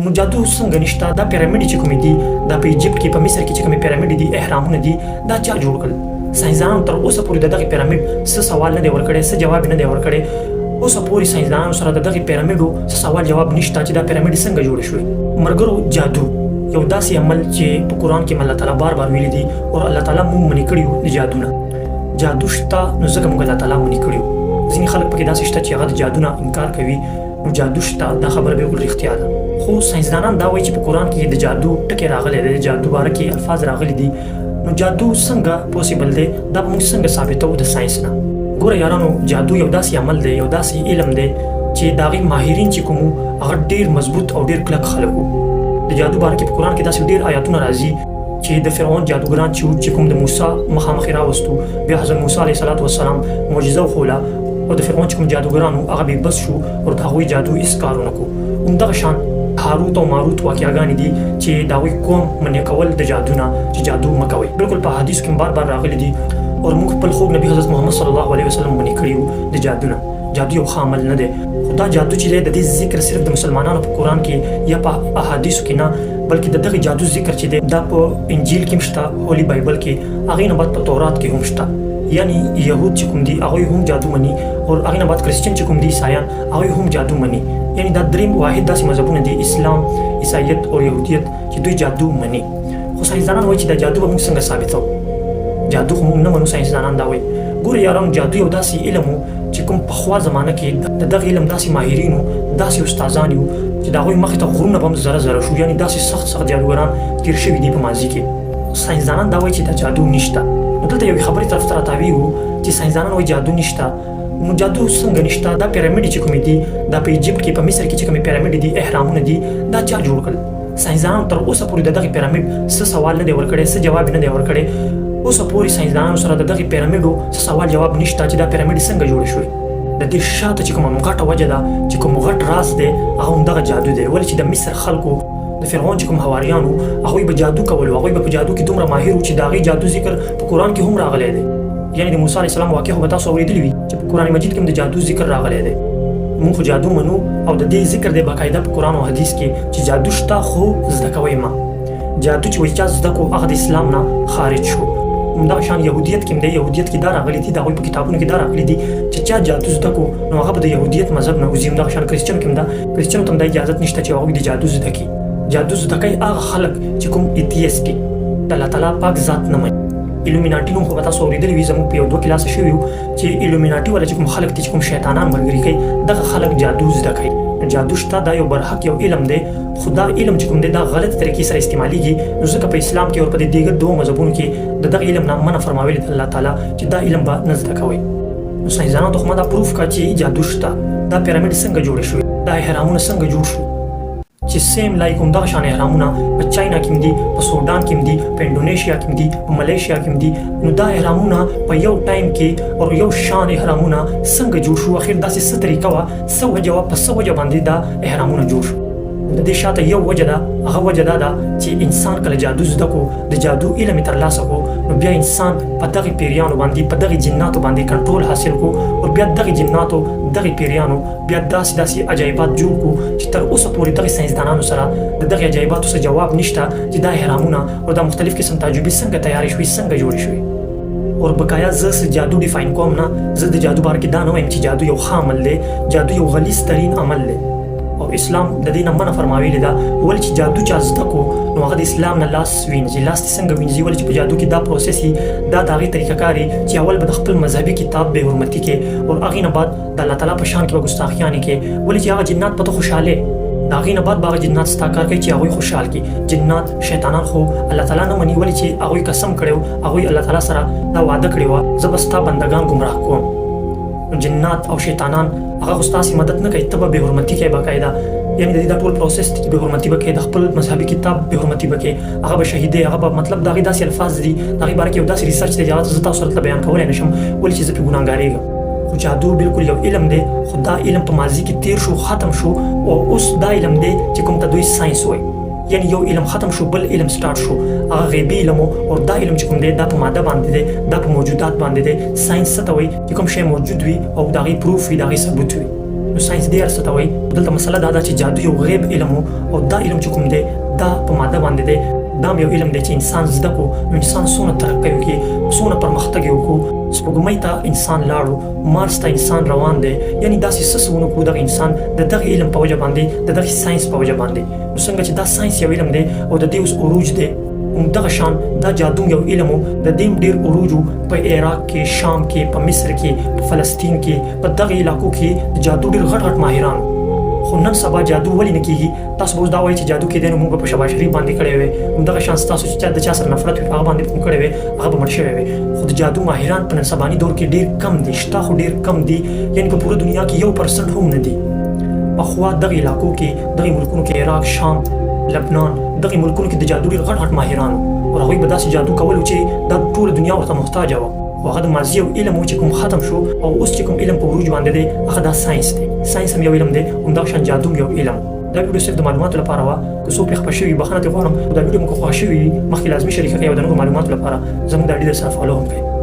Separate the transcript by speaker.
Speaker 1: نو جادو څنګه نشته؟ دا پیرامید چې کومې دي دا په ایجپت کې په مصر کې چې کومې پیرامید دي اهرامونه دي دا چا جوړ کړل؟ ساينسدانانو تر اوسه پورې دغه پیرامید څه سوال نه دی ورکړی، څه جواب نه دی ورکړی. اوسه پورې ساينسدانانو سره دغه پیرامیدو څه سوال جواب نشته چې دا پیرامید څنګه جوړ شوی. مرګرو جادو یو داسې عمل چې په قرآن کې الله تعالی بار بار ویلي دي او الله تعالی موږ منې کړي یو د جادو نه. جادو شته نو ځکه موږ الله تعالی منې کړي یو. ځینې خلک پکې داسې شته چې هغه د جادو نه انکار کوي. نو جادو شته دا خبره بالکل رښتیا ده، خو ساينسدانان دا وایي چې په قرآن کې د جادو ټکي راغلي دي، د جادو باره کې الفاظ راغلي دي. نو جادو څنګه پوسیبل دی؟ دا موږ څنګه ثابتوو د ساينس نه؟ ګوره یارانو، جادو یو داسې عمل دی، یو داسې علم دی چې د هغې ماهرین چې کوم هغه ډېر مضبوط او ډېر کلک خلک وو. د جادو باره کې په قرآن کې داسې ډېر آیاتونه راځي چې د فرعون جادوګران چې کوم د موسی مخامخ یې راوستو، بیا حضرت موسی علیه السلام معجزه وښوله او د فرعون چې کوم جادوګران وو هغه بې بس شو او د هغوی جادو هېڅ کار ونه کړو. همدغه شان هاروت او ماروت واقعیاګانې دي چې د هغوی قوم منع کول د جادو نه چې جادو مه کوئ. بالکل په حدیثو کې بار بار راغلي دي او موږ خپل خوږ نبي حضرت محمد صلی الله علیه وسلم منع کړي وو د جادو نه. جادو یو ښه عمل نه دی، خو دا جادو چې دی د دې ذکر صرف د مسلمانانو په قرآن کې یا په احادیثو کې نه، بلکې د دغه جادو ذکر چې دی دا په انجیل کې هم شته، هولي بایبل کې، هغې نه بعد په تورات کې هم شته. یعنی یهود چې کوم دي هغوی هم جادو مني او هغې نه بعد کرسچن چې کوم دي عیسایان هغوی هم جادو مني. یعنی دا دریم واحد داسې مذهبونه دي، اسلام، عیسایت او یهودیت، چې دوی جادو مني. خو ساينسدانان وایي چې دا جادو به موږ څنګه ثابتوو؟ جادو خو موږ نه منو، ساينسدانان دا وایي. ګوره یارانو، جادو یو داسې علم و چې کوم پخوا زمانه کې د دغه علم داسې ماهرین وو، داسې استادان وو چې د هغوی مخې ته غرونه به هم زره زره شو. یعنی داسې سخت جادوګران تېر شوي دي په ماضي کې. ساينسدانان دا وایي چې دا جادو نشته. نو دلته یوې خبرې طرف ته راتاویږو چې ساينسدانان وایي جادو نشته. نو جادو څنګه نشته؟ دا پیرامید چې کومې دي دا په ایجپت کې په مصر کې چې کومې پیرامید دي اهرامونه دي دا چا جوړ کړل؟ ساينسدانانو تر اوسه پورې د دغه پیرامید څه سوال نه دی ورکړی، څه جواب نه دی ورکړی. اوسه پورې ساينسدانانو سره د دغه پیرامیدو څه سوال جواب نشته چې دا پیرامید څنګه جوړ شوی. د دې شاته چې کومه غټه وجه ده، چې کوم غټ راز دی، هغه همدغه جادو دی. ولې چې د مصر خلکو د فرعون چې کوم حواریانو هغوی به جادو کولو، هغوی به په جادو کې دومره ماهر وو چې د هغې جادو ذکر په قرآن کې هم راغلی دی. یعنې د موسی علیه السلام واقع خو به تاسو اورېدلي وي چې په قرآن مجید کې هم د جادو ذکر راغلی دی. موږ خو جادو منو او د دې ذکر دی باقاعده په قرآن او حدیث کې چې جادو شته، خو زده کوئ مه. جادو چې وایي چا زده کړو هغه د اسلام نه خارج شو. همدغه شان یهودیت کې هم دی، یهودیت کې دا راغلي دي، د هغوی په کتابونو کې دا راغلي دي چې چا جادو زده کړو نو هغه به د یهودیت مذهب نه وځي. همدغه شان کرسچنو کې هم ده، کرسچنو ته هم دا اجازت نشته چې هغوی د جادو زده کړي. جادو زده کوي هغه خلک چې کوم ایتیست دي، د الله تعالی پاک ذات نه مني. ایلومیناټي نوم خو به تاسو اورېدلي وي، زموږ په یو دوه کلاسه شوي وو چې ایلومیناټي والا چې کوم خلک دي چې کوم شیطانان ملګري کوي دغه خلک جادو زده کوي. جادو شته، دا یو برحق یو علم دی، خو دا علم چې کوم دی دا غلط طریقې سره استعمالیږي. نو ځکه په اسلام کې او په دیگر دوه مذهبونو کې د دغه علم نه منع فرماولی دی الله تعالی چې دا علم به نه زده کوئ. نو ساينسدانانو ته خو ما دا پروف کړه چې جادو شته. دا پیرامید څنګه جوړ شوي، دا اهرامونه څنګه جوړ شو چې سیم لایک همدغه شان اهرامونه په چاینا کې هم دي، په سودان کې هم دي، په انډونیشیا کې هم دي، په ملیشیا کې هم دي. نو دا اهرامونه په یو ټایم کې او یو شان اهرامونه څنګه جوړ شو؟ اخر داسې څه طریقه وه، څه وجه وه، په څه وجه باندې دا اهرامونه جوړ شو؟ د دې شاته یو وجه ده، هغه وجه دا ده چې انسان کله جادو زده کړو، د جادو علم یې ترلاسه کړو، نو بیا انسان په دغې پیریانو باندې، په دغې جناتو باندې کنټرول حاصل کړو او بیا دغې جناتو، دغې پیریانو بیا داسې عجایبات جوړ کړو چې تر اوسه پورې دغې ساينسدانانو سره د دغې عجایباتو څه جواب نشته چې دا اهرامونه او دا مختلف قسم تعجبې څنګه تیارې شوي، څنګه جوړې شوي. اور بقایا زه جادو ډیفاین کوم نه، زه د جادو باره کې دا نه وایم چې جادو یو ښه عمل دی، جادو یو غلیظ ترین عمل دی او اسلام د دې نه منع فرماویلې ده. ولې چې جادو چا زده کړو نو هغه د اسلام نه لاس وینځي. لاس دې څنګه وینځي؟ ولې چې په جادو کې دا پروسس وي، دا د هغې طریقه کار وي چې اول به د خپل مذهبي کتاب بې حرمتي کې او هغې نه بعد د الله تعالی په شان کې به ګستاخیانې کې. ولې چې هغه جنات په ته خوشحالې، د هغې نه بعد به هغه جنات ستا کار کوي چې هغوی خوشحال کړي. جنات شیطانان خو الله تعالی نه مني، ولې چې هغوی قسم کړی و، هغوی الله تعالی سره دا وعده کړې وه زه به ستا بندګان ګمراه کوم. جنات او شیطانان هغه خو ستاسې مدد نه کوي، ته به بې حرمتي کوې باقاعده. یعنې د دې دا ټول پروسس دی چې بې حرمتي به کوې، د خپل مذهبي کتاب بې حرمتي به کوې، هغه به شهیدې، هغه به مطلب د هغې داسې الفاظ دي، د هغې باره کې یو داسې ریسرچ دی چې هغه زه تاسو سره بیان کولی نه شم، ولې چې زه پرې ګناهګارېږم. خو جادو بالکل یو علم دی، خو دا علم په ماضي کې تیر شو، ختم شو او اوس دا علم دی چې کوم ته دوی ساينس وایي. یعنی یو علم ختم شو، بل علم سٹارټ شو، هغه غیبي علم او دا علم چې کوم دی دا په ماده باندې دی، دا په موجودات باندې دی. ساينس څه ته وایي چې کوم شی موجود وي او د هغې پروف وي، د هغې ثبوت وي. نو ساينس دې ارڅ ته وایي. دلته مسله دا ده چې جادو یو غیب علم او دا علم چې کوم دی دا په ماده باندې دی. دا یو علم دی چې انسان زده کو انسان څونه ترقی وکړي څونه پرمختګ وکړو. سپوږمۍ ته انسان لاړو، مارس ته انسان روان دی. یعنی داسې څه څه ونکړو دغه انسان د دغه علم په وجه باندې د دغه ساينس په وجه باندې. نو څنګه چې دا ساينس یو علم دی او د دې اوس عروج دی همدغه شان دا جادو یو علم د دې ډېر عروج په عراق کې، شام کې، په مصر کې، په فلسطین کې، په دغه علاقو کې د جادو ډېر غټ غټ ماهران. خو نن سبا جادو ولې نه کیږي؟ تاسو به اوس دا وایئ چې جادو کېدی نو موږ په شباز شریف باندې کړی وی، همدغه شان ستاسو چې د چا سره نفرت وي په هغه باندې کوم کړی وی هغه به مړ شوی وی. خو د جادو ماهران په نن سباني دور کې ډېر کم دي، شته خو ډېر کم دي. یعنې په پوره دنیا کې 1% هم نه دي. پخوا دغه علاقو کې دغه ملکونو کې عراق، شام، لبنان دغه ملکونو کې د جادو ډېر غټ غټ ماهران او هغوی به داسې جادو کولو چې دا ټوله دنیا ورته محتاجه وه. خو هغه د ماضي یو علم و چې کوم ختم شو او اوس چې کوم علم په عروج باندې دی هغه دا ساينس دی. ساينس هم یو علم دی، همدغه شان جادو یو علم. دا ویډیو صرف د معلوماتو لپاره وه. که څوک پرې خفه شوي بخښنه ترې غواړم. دا ویډیو مو که خوښ شوي وي مخکې لازمي شریکه کړئ او د نورو معلوماتو لپاره زموږ دا اډي درسره فالو هم کړئ.